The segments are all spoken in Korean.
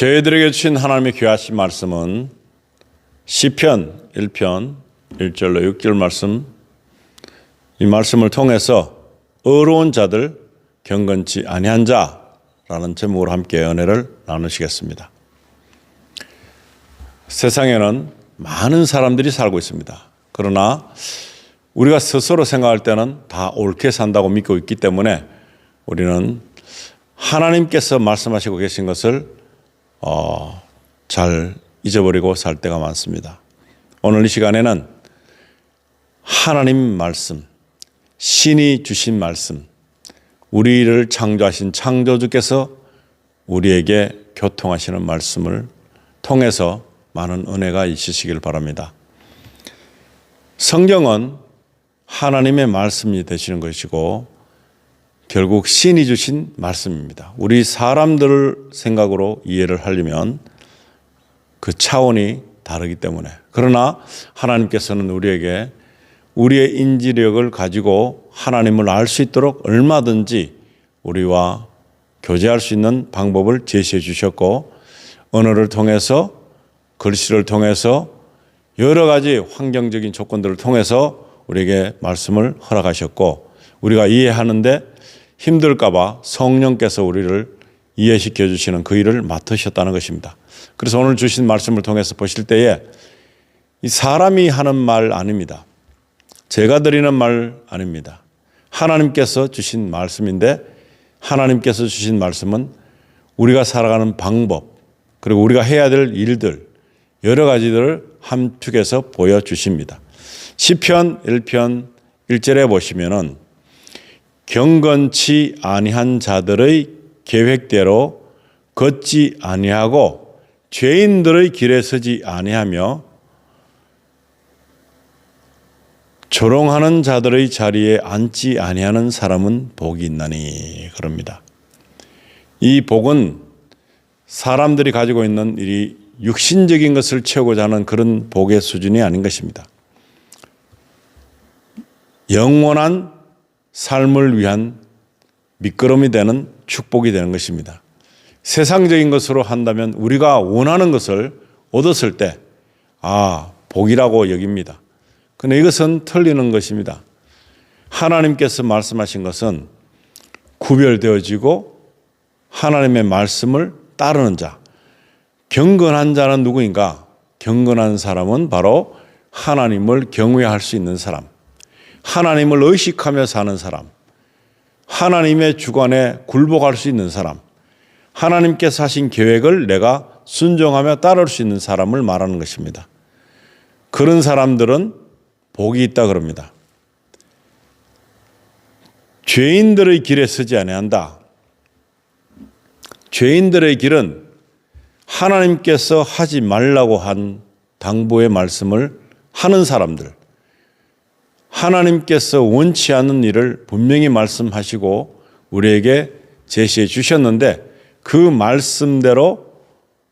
저희들에게 주신 하나님의 귀하신 말씀은 시편 1편 1절로 6절 말씀, 이 말씀을 통해서 의로운 자들 경건치 아니한 자라는 제목으로 함께 은혜를 나누시겠습니다. 세상에는 많은 사람들이 살고 있습니다. 그러나 우리가 스스로 생각할 때는 다 옳게 산다고 믿고 있기 때문에 우리는 하나님께서 말씀하시고 계신 것을 잘 잊어버리고 살 때가 많습니다. 오늘 이 시간에는 하나님 말씀, 신이 주신 말씀, 우리를 창조하신 창조주께서 우리에게 교통하시는 말씀을 통해서 많은 은혜가 있으시길 바랍니다. 성경은 하나님의 말씀이 되시는 것이고 결국 신이 주신 말씀입니다. 우리 사람들 생각으로 이해를 하려면 그 차원이 다르기 때문에, 그러나 하나님께서는 우리에게 우리의 인지력을 가지고 하나님을 알 수 있도록 얼마든지 우리와 교제할 수 있는 방법을 제시해 주셨고, 언어를 통해서, 글씨를 통해서, 여러 가지 환경적인 조건들을 통해서 우리에게 말씀을 허락하셨고, 우리가 이해하는데 힘들까 봐 성령께서 우리를 이해시켜 주시는 그 일을 맡으셨다는 것입니다. 그래서 오늘 주신 말씀을 통해서 보실 때에 이 사람이 하는 말 아닙니다. 제가 드리는 말 아닙니다. 하나님께서 주신 말씀인데, 하나님께서 주신 말씀은 우리가 살아가는 방법, 그리고 우리가 해야 될 일들, 여러 가지들을 함축해서 보여주십니다. 시편 1편 1절에 보시면은 경건치 아니한 자들의 계획대로 걷지 아니하고 죄인들의 길에 서지 아니하며 조롱하는 자들의 자리에 앉지 아니하는 사람은 복이 있나니, 그럽니다. 이 복은 사람들이 가지고 있는 이 육신적인 것을 채우고자 하는 그런 복의 수준이 아닌 것입니다. 영원한 삶을 위한 밑거름이 되는 축복이 되는 것입니다. 세상적인 것으로 한다면 우리가 원하는 것을 얻었을 때 복이라고 여깁니다. 그런데 이것은 틀리는 것입니다. 하나님께서 말씀하신 것은 구별되어지고 하나님의 말씀을 따르는 자, 경건한 자는 누구인가? 경건한 사람은 바로 하나님을 경외할 수 있는 사람, 하나님을 의식하며 사는 사람, 하나님의 주관에 굴복할 수 있는 사람, 하나님께서 하신 계획을 내가 순종하며 따를 수 있는 사람을 말하는 것입니다. 그런 사람들은 복이 있다 그럽니다. 죄인들의 길에 서지 아니한다. 죄인들의 길은 하나님께서 하지 말라고 한 당부의 말씀을 하는 사람들, 하나님께서 원치 않는 일을 분명히 말씀하시고 우리에게 제시해 주셨는데 그 말씀대로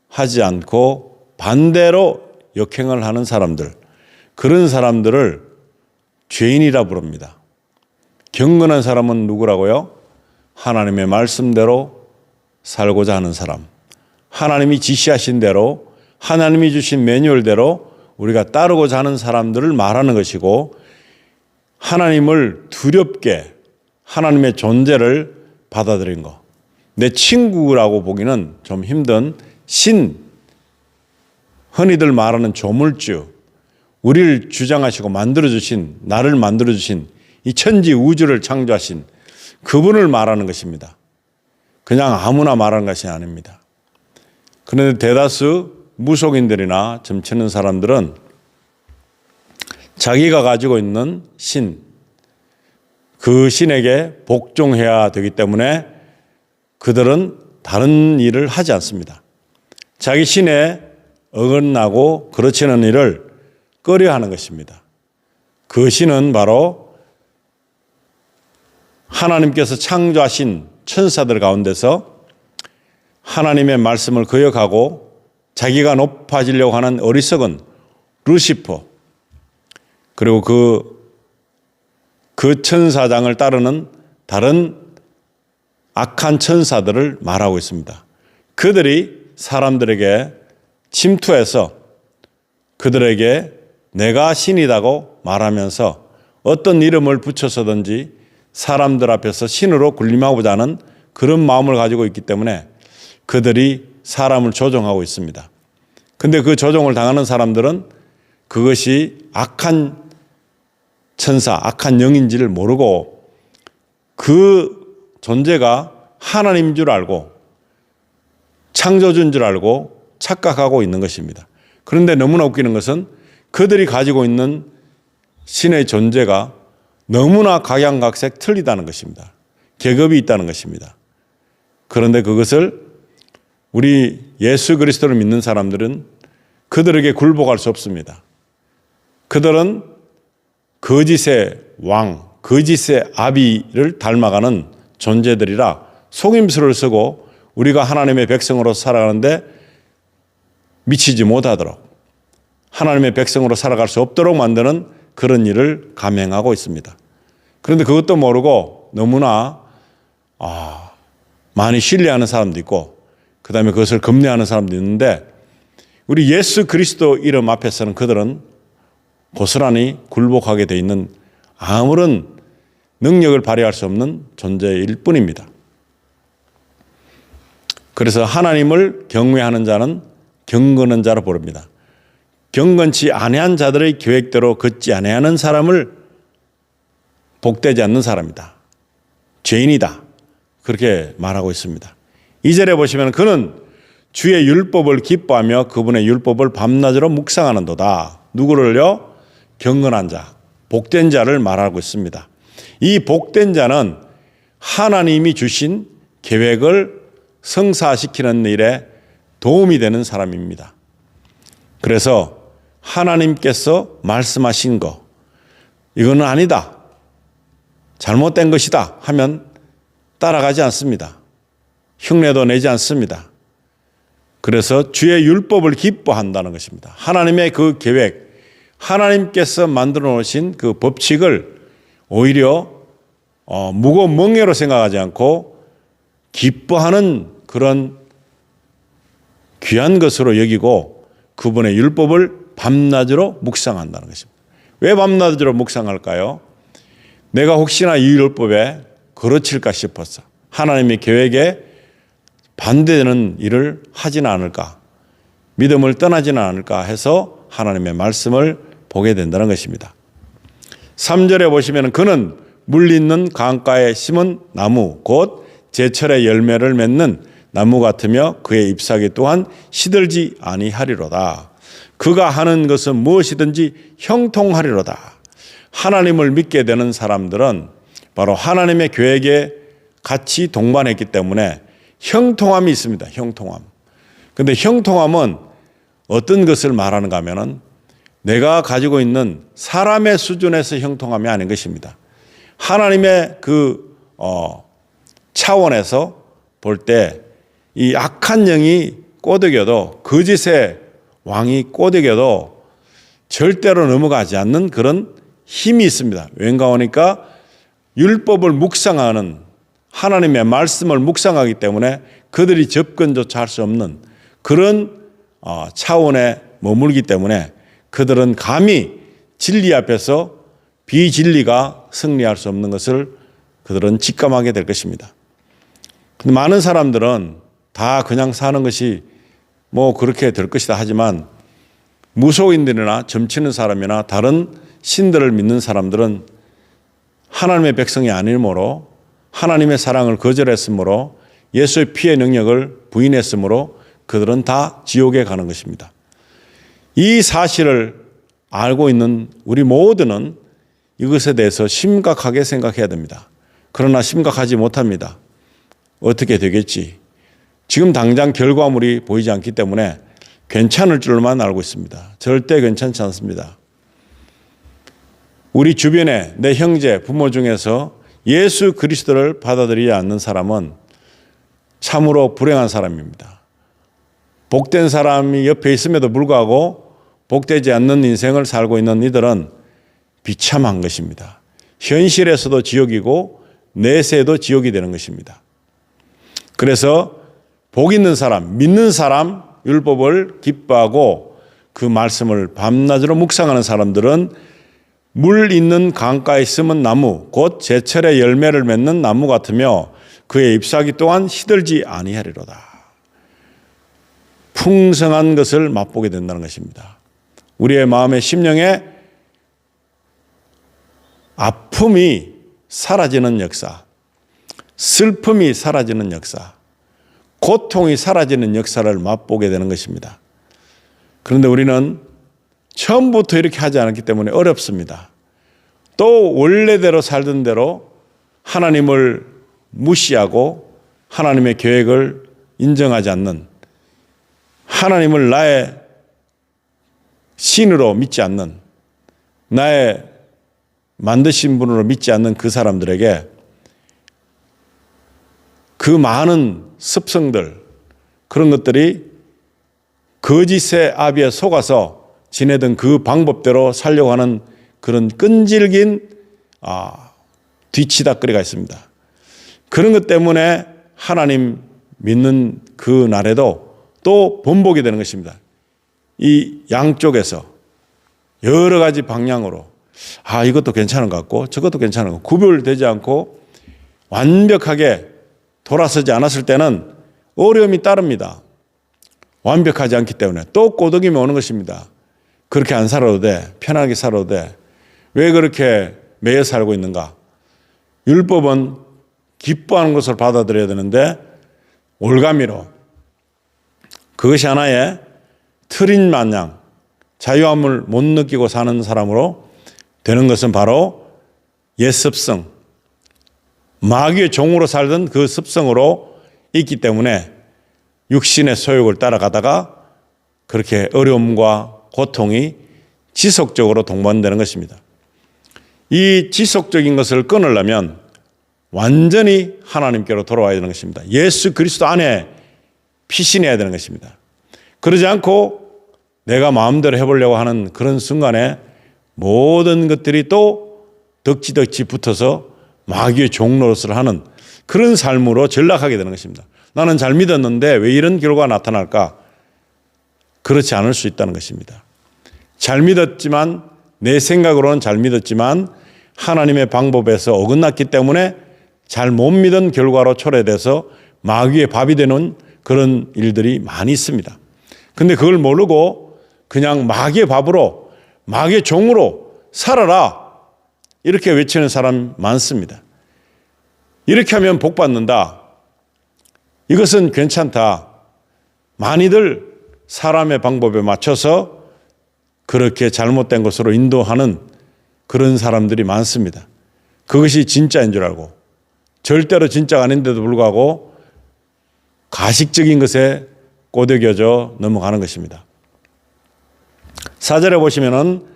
하지 않고 반대로 역행을 하는 사람들, 그런 사람들을 죄인이라 부릅니다. 경건한 사람은 누구라고요? 하나님의 말씀대로 살고자 하는 사람, 하나님이 지시하신 대로, 하나님이 주신 매뉴얼대로 우리가 따르고자 하는 사람들을 말하는 것이고, 하나님을 두렵게 하나님의 존재를 받아들인 것, 내 친구라고 보기는 좀 힘든 신, 흔히들 말하는 조물주, 우리를 주장하시고 만들어주신, 나를 만들어주신 이 천지 우주를 창조하신 그분을 말하는 것입니다. 그냥 아무나 말하는 것이 아닙니다. 그런데 대다수 무속인들이나 점치는 사람들은 자기가 가지고 있는 신, 그 신에게 복종해야 되기 때문에 그들은 다른 일을 하지 않습니다. 자기 신에 어긋나고 그렇지 않은 일을 꺼려하는 것입니다. 그 신은 바로 하나님께서 창조하신 천사들 가운데서 하나님의 말씀을 거역하고 자기가 높아지려고 하는 어리석은 루시퍼, 그리고 그 천사장을 따르는 다른 악한 천사들을 말하고 있습니다. 그들이 사람들에게 침투해서 그들에게 내가 신이라고 말하면서 어떤 이름을 붙여서든지 사람들 앞에서 신으로 군림하고자 하는 그런 마음을 가지고 있기 때문에 그들이 사람을 조종하고 있습니다. 근데 그 조종을 당하는 사람들은 그것이 악한 천사, 악한 영인지를 모르고 그 존재가 하나님인 줄 알고 창조주인 줄 알고 착각하고 있는 것입니다. 그런데 너무나 웃기는 것은 그들이 가지고 있는 신의 존재가 너무나 각양각색 틀리다는 것입니다. 계급이 있다는 것입니다. 그런데 그것을 우리 예수 그리스도를 믿는 사람들은 그들에게 굴복할 수 없습니다. 그들은 거짓의 왕, 거짓의 아비를 닮아가는 존재들이라 속임수를 쓰고 우리가 하나님의 백성으로 살아가는데 미치지 못하도록 하나님의 백성으로 살아갈 수 없도록 만드는 그런 일을 감행하고 있습니다. 그런데 그것도 모르고 너무나 많이 신뢰하는 사람도 있고 그 다음에 그것을 겁내하는 사람도 있는데 우리 예수 그리스도 이름 앞에서는 그들은 고스란히 굴복하게 돼 있는 아무런 능력을 발휘할 수 없는 존재일 뿐입니다. 그래서 하나님을 경외하는 자는 경건한 자로 부릅니다. 경건치 아니한 자들의 계획대로 걷지 아니하는 사람을 복되지 않는 사람이다. 죄인이다. 그렇게 말하고 있습니다. 2절에 보시면 그는 주의 율법을 기뻐하며 그분의 율법을 밤낮으로 묵상하는도다. 누구를요? 경건한 자, 복된 자를 말하고 있습니다. 이 복된 자는 하나님이 주신 계획을 성사시키는 일에 도움이 되는 사람입니다. 그래서 하나님께서 말씀하신 거, 이거는 아니다, 잘못된 것이다 하면 따라가지 않습니다. 흉내도 내지 않습니다. 그래서 주의 율법을 기뻐한다는 것입니다. 하나님의 그 계획, 하나님께서 만들어 놓으신 그 법칙을 오히려 무거운 멍에로 생각하지 않고 기뻐하는 그런 귀한 것으로 여기고 그분의 율법을 밤낮으로 묵상한다는 것입니다. 왜 밤낮으로 묵상할까요? 내가 혹시나 이 율법에 거르칠까 싶어서 하나님의 계획에 반대되는 일을 하지는 않을까, 믿음을 떠나지는 않을까 해서 하나님의 말씀을 보게 된다는 것입니다. 3절에 보시면 그는 물 있는 강가에 심은 나무 곧 제철의 열매를 맺는 나무 같으며 그의 잎사귀 또한 시들지 아니하리로다. 그가 하는 것은 무엇이든지 형통하리로다. 하나님을 믿게 되는 사람들은 바로 하나님의 계획에 같이 동반했기 때문에 형통함이 있습니다. 형통함. 그런데 형통함은 어떤 것을 말하는가 하면은 내가 가지고 있는 사람의 수준에서 형통함이 아닌 것입니다. 하나님의 그 차원에서 볼 때 이 악한 영이 꼬드겨도 거짓의 왕이 꼬드겨도 절대로 넘어가지 않는 그런 힘이 있습니다. 왠가 하니까 율법을 묵상하는 하나님의 말씀을 묵상하기 때문에 그들이 접근조차 할 수 없는 그런 차원에 머물기 때문에 그들은 감히 진리 앞에서 비진리가 승리할 수 없는 것을 그들은 직감하게 될 것입니다. 근데 많은 사람들은 다 그냥 사는 것이 뭐 그렇게 될 것이다 하지만 무속인들이나 점치는 사람이나 다른 신들을 믿는 사람들은 하나님의 백성이 아니므로 하나님의 사랑을 거절했으므로 예수의 피의 능력을 부인했으므로 그들은 다 지옥에 가는 것입니다. 이 사실을 알고 있는 우리 모두는 이것에 대해서 심각하게 생각해야 됩니다. 그러나 심각하지 못합니다. 어떻게 되겠지? 지금 당장 결과물이 보이지 않기 때문에 괜찮을 줄만 알고 있습니다. 절대 괜찮지 않습니다. 우리 주변에 내 형제, 부모 중에서 예수 그리스도를 받아들이지 않는 사람은 참으로 불행한 사람입니다. 복된 사람이 옆에 있음에도 불구하고 복되지 않는 인생을 살고 있는 이들은 비참한 것입니다. 현실에서도 지옥이고 내세에도 지옥이 되는 것입니다. 그래서 복 있는 사람, 믿는 사람, 율법을 기뻐하고 그 말씀을 밤낮으로 묵상하는 사람들은 물 있는 강가에 심은 나무 곧 제철에 열매를 맺는 나무 같으며 그의 잎사귀 또한 시들지 아니하리로다. 풍성한 것을 맛보게 된다는 것입니다. 우리의 마음의 심령에 아픔이 사라지는 역사, 슬픔이 사라지는 역사, 고통이 사라지는 역사를 맛보게 되는 것입니다. 그런데 우리는 처음부터 이렇게 하지 않았기 때문에 어렵습니다. 또 원래대로 살던 대로 하나님을 무시하고 하나님의 계획을 인정하지 않는, 하나님을 나의 신으로 믿지 않는, 나의 만드신 분으로 믿지 않는 그 사람들에게 그 많은 습성들, 그런 것들이 거짓의 아비에 속아서 지내던 그 방법대로 살려고 하는 그런 끈질긴 뒤치다거리가 있습니다. 그런 것 때문에 하나님 믿는 그 날에도 또 번복이 되는 것입니다. 이 양쪽에서 여러 가지 방향으로 이것도 괜찮은 것 같고 저것도 괜찮은 것 같고 구별되지 않고 완벽하게 돌아서지 않았을 때는 어려움이 따릅니다. 완벽하지 않기 때문에 또 꼬드김이 오는 것입니다. 그렇게 안 살아도 돼. 편하게 살아도 돼. 왜 그렇게 매여 살고 있는가? 율법은 기뻐하는 것을 받아들여야 되는데 올가미로 그것이 하나의 틀인 마냥 자유함을 못 느끼고 사는 사람으로 되는 것은 바로 옛습성, 마귀의 종으로 살던 그 습성으로 있기 때문에 육신의 소욕을 따라가다가 그렇게 어려움과 고통이 지속적으로 동반되는 것입니다. 이 지속적인 것을 끊으려면 완전히 하나님께로 돌아와야 되는 것입니다. 예수 그리스도 안에 피신해야 되는 것입니다. 그러지 않고 내가 마음대로 해보려고 하는 그런 순간에 모든 것들이 또 덕지덕지 붙어서 마귀의 종노릇을 하는 그런 삶으로 전락하게 되는 것입니다. 나는 잘 믿었는데 왜 이런 결과가 나타날까? 그렇지 않을 수 있다는 것입니다. 잘 믿었지만, 내 생각으로는 잘 믿었지만 하나님의 방법에서 어긋났기 때문에 잘 못 믿은 결과로 초래돼서 마귀의 밥이 되는 그런 일들이 많이 있습니다. 근데 그걸 모르고 그냥 마귀의 밥으로, 마귀의 종으로 살아라 이렇게 외치는 사람 많습니다. 이렇게 하면 복 받는다. 이것은 괜찮다. 많이들 사람의 방법에 맞춰서 그렇게 잘못된 것으로 인도하는 그런 사람들이 많습니다. 그것이 진짜인 줄 알고 절대로 진짜가 아닌데도 불구하고 가식적인 것에 꼬드겨져 넘어가는 것입니다. 4절에 보시면은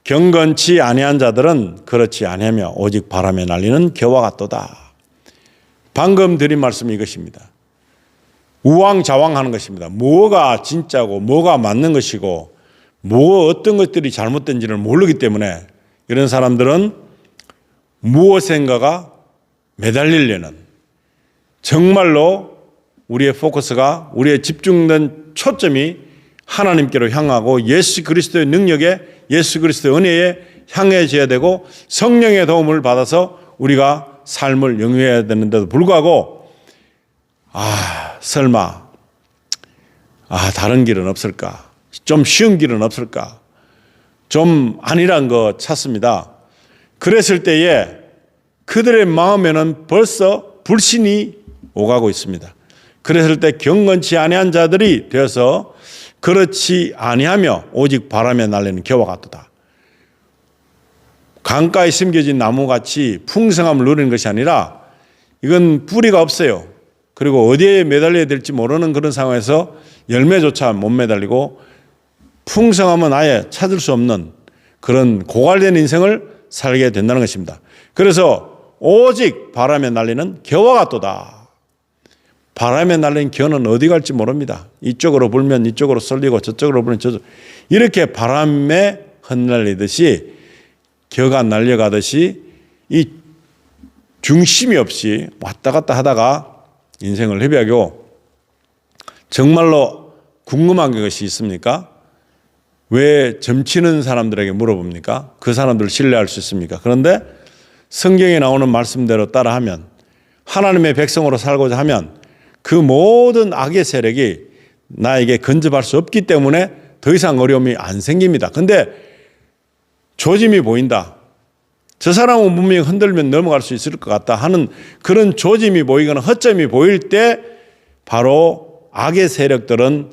경건치 아니한 자들은 그렇지 아니하며 오직 바람에 날리는 겨와 같도다. 방금 드린 말씀이 이것입니다. 우왕좌왕하는 것입니다. 뭐가 진짜고 뭐가 맞는 것이고 어떤 것들이 잘못된지를 모르기 때문에 이런 사람들은 무엇인가가 매달리려는, 정말로 우리의 포커스가, 우리의 집중된 초점이 하나님께로 향하고 예수 그리스도의 능력에, 예수 그리스도의 은혜에 향해져야 되고 성령의 도움을 받아서 우리가 삶을 영위해야 되는데도 불구하고 설마 다른 길은 없을까? 좀 쉬운 길은 없을까? 좀 아니란 거 찾습니다. 그랬을 때에 그들의 마음에는 벌써 불신이 오가고 있습니다. 그랬을 때 경건치 아니한 자들이 되어서 그렇지 아니하며 오직 바람에 날리는 겨와 같도다. 강가에 심겨진 나무같이 풍성함을 누리는 것이 아니라 이건 뿌리가 없어요. 그리고 어디에 매달려야 될지 모르는 그런 상황에서 열매조차 못 매달리고 풍성함은 아예 찾을 수 없는 그런 고갈된 인생을 살게 된다는 것입니다. 그래서 오직 바람에 날리는 겨와 같도다. 바람에 날리는 겨는 어디 갈지 모릅니다. 이쪽으로 불면 이쪽으로 쏠리고 저쪽으로 불면 저쪽, 이렇게 바람에 흩날리듯이 겨가 날려가듯이 이 중심이 없이 왔다 갔다 하다가 인생을 헤비하고 정말로 궁금한 것이 있습니까? 왜 점치는 사람들에게 물어봅니까? 그 사람들을 신뢰할 수 있습니까? 그런데 성경에 나오는 말씀대로 따라하면, 하나님의 백성으로 살고자 하면 그 모든 악의 세력이 나에게 근접할 수 없기 때문에 더 이상 어려움이 안 생깁니다. 근데 조짐이 보인다. 저 사람은 분명히 흔들면 넘어갈 수 있을 것 같다 하는 그런 조짐이 보이거나 허점이 보일 때 바로 악의 세력들은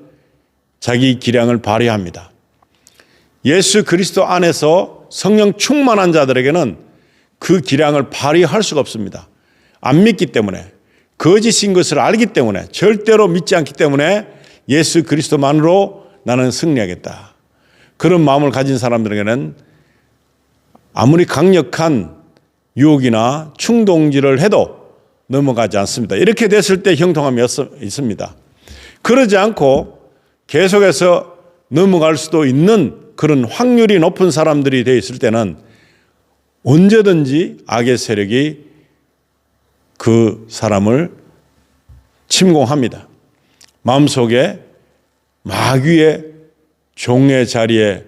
자기 기량을 발휘합니다. 예수 그리스도 안에서 성령 충만한 자들에게는 그 기량을 발휘할 수가 없습니다. 안 믿기 때문에, 거짓인 것을 알기 때문에, 절대로 믿지 않기 때문에 예수 그리스도만으로 나는 승리하겠다. 그런 마음을 가진 사람들에게는 아무리 강력한 유혹이나 충동질을 해도 넘어가지 않습니다. 이렇게 됐을 때 형통함이 있습니다. 그러지 않고 계속해서 넘어갈 수도 있는 그런 확률이 높은 사람들이 되어 있을 때는 언제든지 악의 세력이 그 사람을 침공합니다. 마음속에 마귀의 종의 자리에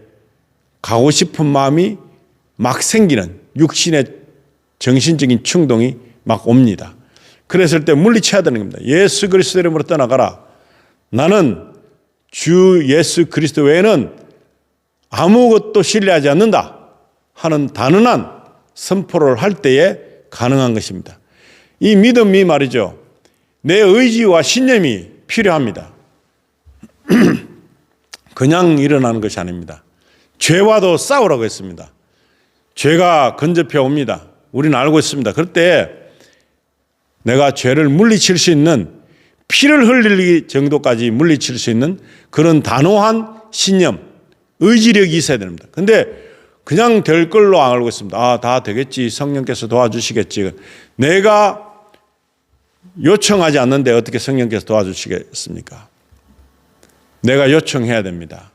가고 싶은 마음이 막 생기는 육신의 정신적인 충동이 막 옵니다. 그랬을 때 물리쳐야 되는 겁니다. 예수 그리스도 이름으로 떠나가라. 나는 주 예수 그리스도 외에는 아무것도 신뢰하지 않는다 하는 단언한 선포를 할 때에 가능한 것입니다. 이 믿음이 말이죠, 내 의지와 신념이 필요합니다. 그냥 일어나는 것이 아닙니다. 죄와도 싸우라고 했습니다. 죄가 근접해 옵니다. 우리는 알고 있습니다. 그럴 때 내가 죄를 물리칠 수 있는, 피를 흘리기 정도까지 물리칠 수 있는 그런 단호한 신념, 의지력이 있어야 됩니다. 근데 그냥 될 걸로 알고 있습니다. 아, 다 되겠지. 성령께서 도와주시겠지. 내가 요청하지 않는데 어떻게 성령께서 도와주시겠습니까? 내가 요청해야 됩니다.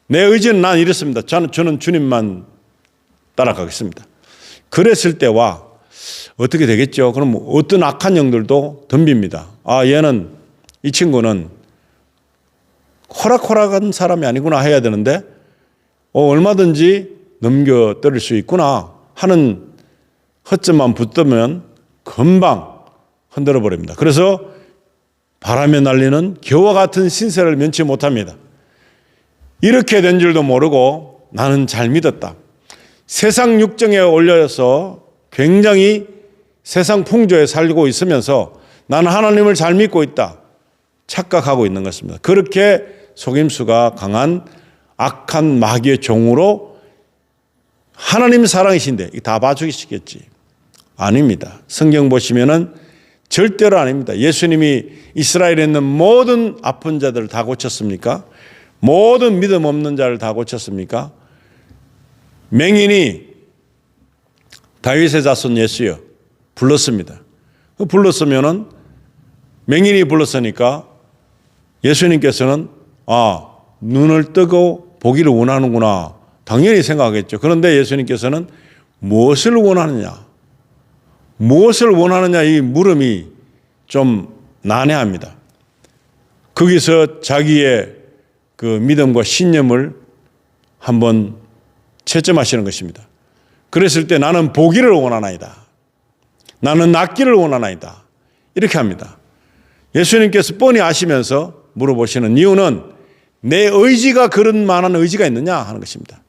내 의지는 난 이렇습니다. 저는 주님만 따라가겠습니다. 그랬을 때와 어떻게 되겠죠? 그럼 어떤 악한 영들도 덤빕니다. 아, 이 친구는 호락호락한 사람이 아니구나 해야 되는데 얼마든지 넘겨뜨릴 수 있구나 하는 허점만 붙으면 금방 흔들어 버립니다. 그래서 바람에 날리는 겨와 같은 신세를 면치 못합니다. 이렇게 된 줄도 모르고 나는 잘 믿었다. 세상 육정에 올려서 굉장히 세상 풍조에 살고 있으면서 나는 하나님을 잘 믿고 있다 착각하고 있는 것입니다. 그렇게 속임수가 강한 악한 마귀의 종으로 하나님 사랑이신데 다 봐주시겠지. 아닙니다. 성경 보시면은 절대로 아닙니다. 예수님이 이스라엘에 있는 모든 아픈 자들을 다 고쳤습니까? 모든 믿음 없는 자를 다 고쳤습니까? 맹인이 다윗의 자손 예수여 불렀습니다. 불렀으면은 맹인이 불렀으니까 예수님께서는 눈을 뜨고 보기를 원하는구나 당연히 생각하겠죠. 그런데 예수님께서는 무엇을 원하느냐? 무엇을 원하느냐 이 물음이 좀 난해합니다. 거기서 자기의 그 믿음과 신념을 한번 채점하시는 것입니다. 그랬을 때 나는 보기를 원하나이다. 나는 낫기를 원하나이다. 이렇게 합니다. 예수님께서 뻔히 아시면서 물어보시는 이유는 내 의지가 그런 만한 의지가 있느냐 하는 것입니다.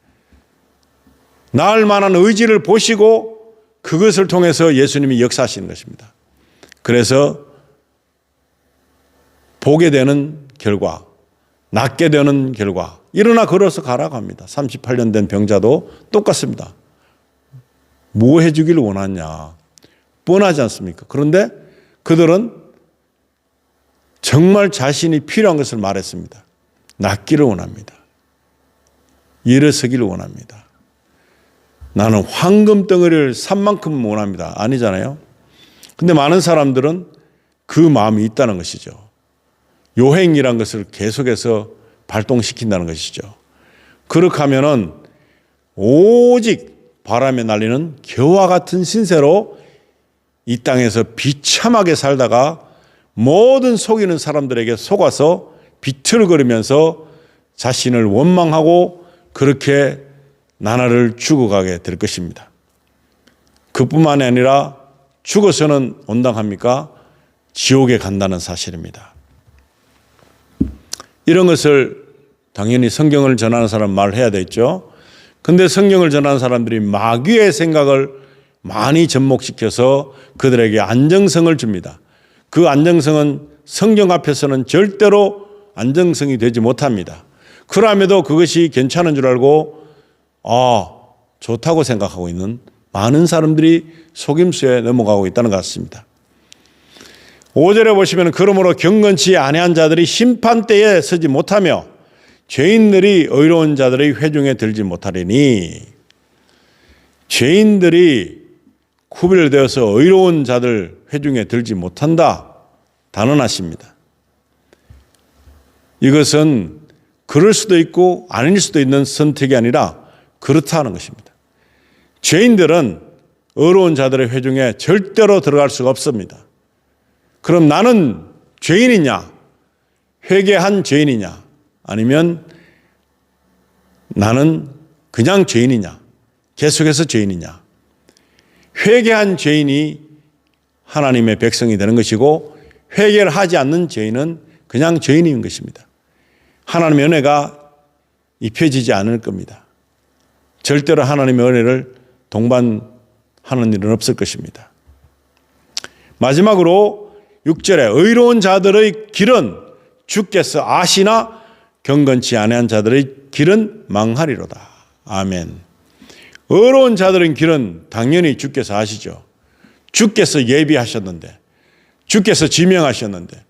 나을 만한 의지를 보시고 그것을 통해서 예수님이 역사하시는 것입니다. 그래서 보게 되는 결과, 낫게 되는 결과, 일어나 걸어서 가라고 합니다. 38년 된 병자도 똑같습니다. 뭐 해주기를 원하냐? 뻔하지 않습니까? 그런데 그들은 정말 자신이 필요한 것을 말했습니다. 낫기를 원합니다. 일어서기를 원합니다. 나는 황금 덩어리를 산 만큼 원합니다. 아니잖아요. 근데 많은 사람들은 그 마음이 있다는 것이죠. 요행이란 것을 계속해서 발동시킨다는 것이죠. 그렇게 하면은 오직 바람에 날리는 겨와 같은 신세로 이 땅에서 비참하게 살다가 모든 속이는 사람들에게 속아서 비틀거리면서 자신을 원망하고 그렇게 나날을 죽어가게 될 것입니다. 그뿐만이 아니라 죽어서는 온당합니까? 지옥에 간다는 사실입니다. 이런 것을 당연히 성경을 전하는 사람 말해야 되겠죠. 근데 성경을 전하는 사람들이 마귀의 생각을 많이 접목시켜서 그들에게 안정성을 줍니다. 그 안정성은 성경 앞에서는 절대로 안정성이 되지 못합니다. 그럼에도 그것이 괜찮은 줄 알고 좋다고 생각하고 있는 많은 사람들이 속임수에 넘어가고 있다는 것 같습니다. 5절에 보시면 그러므로 경건치 아니한 자들이 심판대에 서지 못하며 죄인들이 의로운 자들의 회중에 들지 못하리니, 죄인들이 구별되어서 의로운 자들 회중에 들지 못한다 단언하십니다. 이것은 그럴 수도 있고 아닐 수도 있는 선택이 아니라 그렇다는 것입니다. 죄인들은 의로운 자들의 회중에 절대로 들어갈 수가 없습니다. 그럼 나는 죄인이냐? 회개한 죄인이냐? 아니면 나는 그냥 죄인이냐? 계속해서 죄인이냐? 회개한 죄인이 하나님의 백성이 되는 것이고 회개를 하지 않는 죄인은 그냥 죄인인 것입니다. 하나님의 은혜가 입혀지지 않을 겁니다. 절대로 하나님의 은혜를 동반하는 일은 없을 것입니다. 마지막으로 6절에 의로운 자들의 길은 주께서 아시나 경건치 아니한 자들의 길은 망하리로다. 아멘. 의로운 자들의 길은 당연히 주께서 아시죠. 주께서 예비하셨는데, 주께서 지명하셨는데,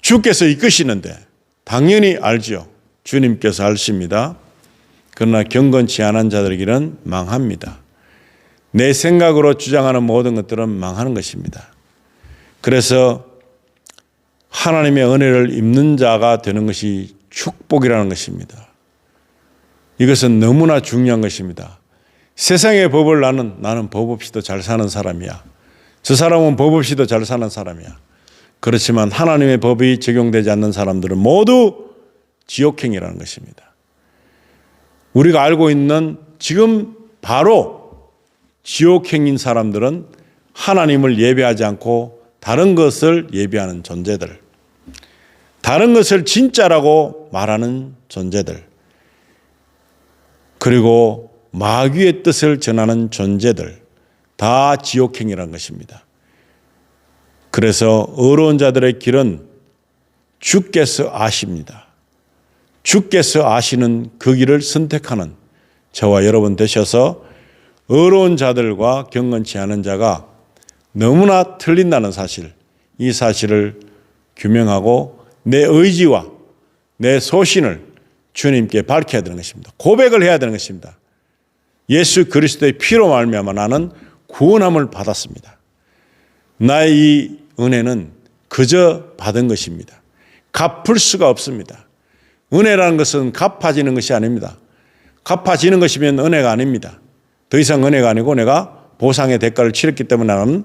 주께서 이끄시는데 당연히 알죠. 주님께서 아십니다. 그러나 경건치 않은 자들의 길은 망합니다. 내 생각으로 주장하는 모든 것들은 망하는 것입니다. 그래서 하나님의 은혜를 입는 자가 되는 것이 축복이라는 것입니다. 이것은 너무나 중요한 것입니다. 세상의 법을 나는 법 없이도 잘 사는 사람이야. 저 사람은 법 없이도 잘 사는 사람이야. 그렇지만 하나님의 법이 적용되지 않는 사람들은 모두 지옥행이라는 것입니다. 우리가 알고 있는 지금 바로 지옥행인 사람들은 하나님을 예배하지 않고 다른 것을 예배하는 존재들, 다른 것을 진짜라고 말하는 존재들, 그리고 마귀의 뜻을 전하는 존재들, 다 지옥행이라는 것입니다. 그래서 의로운 자들의 길은 주께서 아십니다. 주께서 아시는 그 길을 선택하는 저와 여러분 되셔서 의로운 자들과 경건치 않은 자가 너무나 틀린다는 사실, 이 사실을 규명하고 내 의지와 내 소신을 주님께 밝혀야 되는 것입니다. 고백을 해야 되는 것입니다. 예수 그리스도의 피로 말미암아 나는 구원함을 받았습니다. 나의 이 은혜는 그저 받은 것입니다. 갚을 수가 없습니다. 은혜라는 것은 갚아지는 것이 아닙니다. 갚아지는 것이면 은혜가 아닙니다. 더 이상 은혜가 아니고 내가 보상의 대가를 치렀기 때문에 나는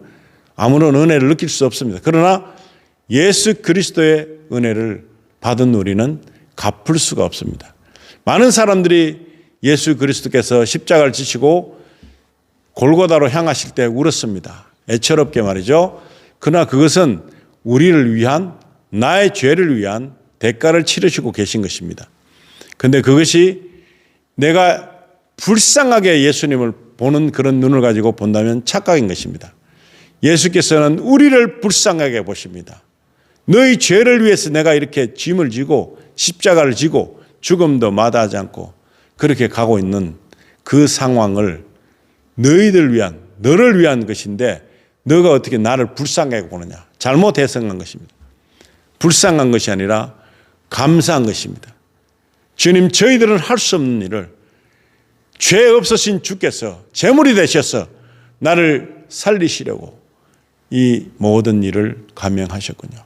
아무런 은혜를 느낄 수 없습니다. 그러나 예수 그리스도의 은혜를 받은 우리는 갚을 수가 없습니다. 많은 사람들이 예수 그리스도께서 십자가를 지시고 골고다로 향하실 때 울었습니다. 애처롭게 말이죠. 그러나 그것은 우리를 위한, 나의 죄를 위한 대가를 치르시고 계신 것입니다. 그런데 그것이 내가 불쌍하게 예수님을 보는 그런 눈을 가지고 본다면 착각인 것입니다. 예수께서는 우리를 불쌍하게 보십니다. 너희 죄를 위해서 내가 이렇게 짐을 지고 십자가를 지고 죽음도 마다하지 않고 그렇게 가고 있는 그 상황을 너희들 위한, 너를 위한 것인데 너가 어떻게 나를 불쌍하게 보느냐. 잘못 해석한 것입니다. 불쌍한 것이 아니라 감사한 것입니다. 주님, 저희들은 할 수 없는 일을 죄 없으신 주께서 제물이 되셔서 나를 살리시려고 이 모든 일을 감행하셨군요.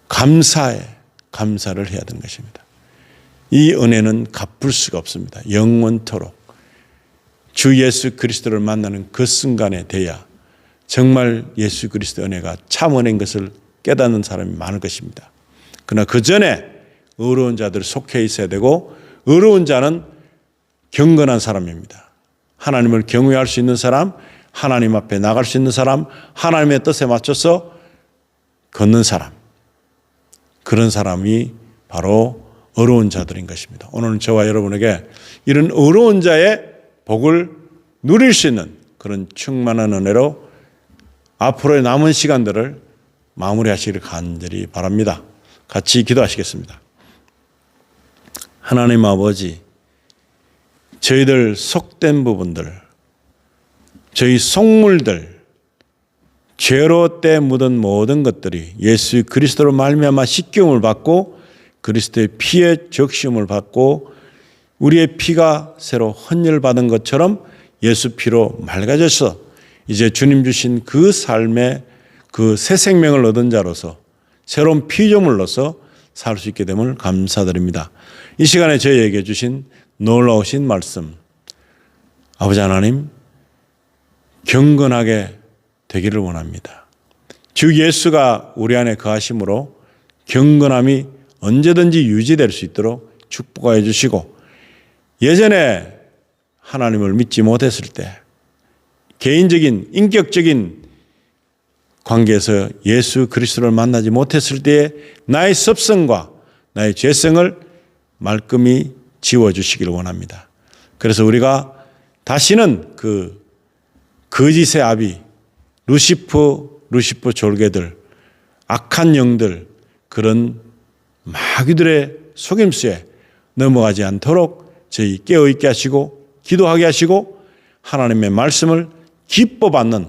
감사에 감사를 해야 되는 것입니다. 이 은혜는 갚을 수가 없습니다. 영원토록 주 예수 그리스도를 만나는 그 순간에 돼야 정말 예수 그리스도 은혜가 참 은혜인 것을 깨닫는 사람이 많을 것입니다. 그러나 그 전에 의로운 자들이 속해 있어야 되고, 의로운 자는 경건한 사람입니다. 하나님을 경외할 수 있는 사람, 하나님 앞에 나갈 수 있는 사람, 하나님의 뜻에 맞춰서 걷는 사람, 그런 사람이 바로 의로운 자들인 것입니다. 오늘 저와 여러분에게 이런 의로운 자의 복을 누릴 수 있는 그런 충만한 은혜로 앞으로의 남은 시간들을 마무리하시기를 간절히 바랍니다. 같이 기도하시겠습니다. 하나님 아버지, 저희들 속된 부분들, 저희 속물들, 죄로 때 묻은 모든 것들이 예수 그리스도로 말미암아 씻김을 받고 그리스도의 피의 적시움을 받고 우리의 피가 새로 헌혈받은 것처럼 예수 피로 맑아져서 이제 주님 주신 그 삶의 그 새 생명을 얻은 자로서 새로운 피조물로서 살 수 있게 됨을 감사드립니다. 이 시간에 저희에게 주신 놀라우신 말씀, 아버지 하나님 경건하게 되기를 원합니다. 주 예수가 우리 안에 거하심으로 경건함이 언제든지 유지될 수 있도록 축복하여 주시고, 예전에 하나님을 믿지 못했을 때 개인적인 인격적인 관계에서 예수 그리스도를 만나지 못했을 때의 나의 습성과 나의 죄성을 말끔히 지워주시기를 원합니다. 그래서 우리가 다시는 그 거짓의 아비, 루시퍼 졸개들, 악한 영들, 그런 마귀들의 속임수에 넘어가지 않도록 저희 깨어있게 하시고 기도하게 하시고 하나님의 말씀을 기뻐 받는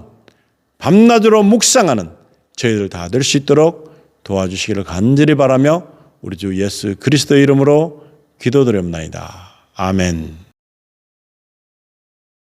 밤낮으로 묵상하는 저희들 다 될 수 있도록 도와주시기를 간절히 바라며 우리 주 예수 그리스도의 이름으로 기도드립니다. 아멘.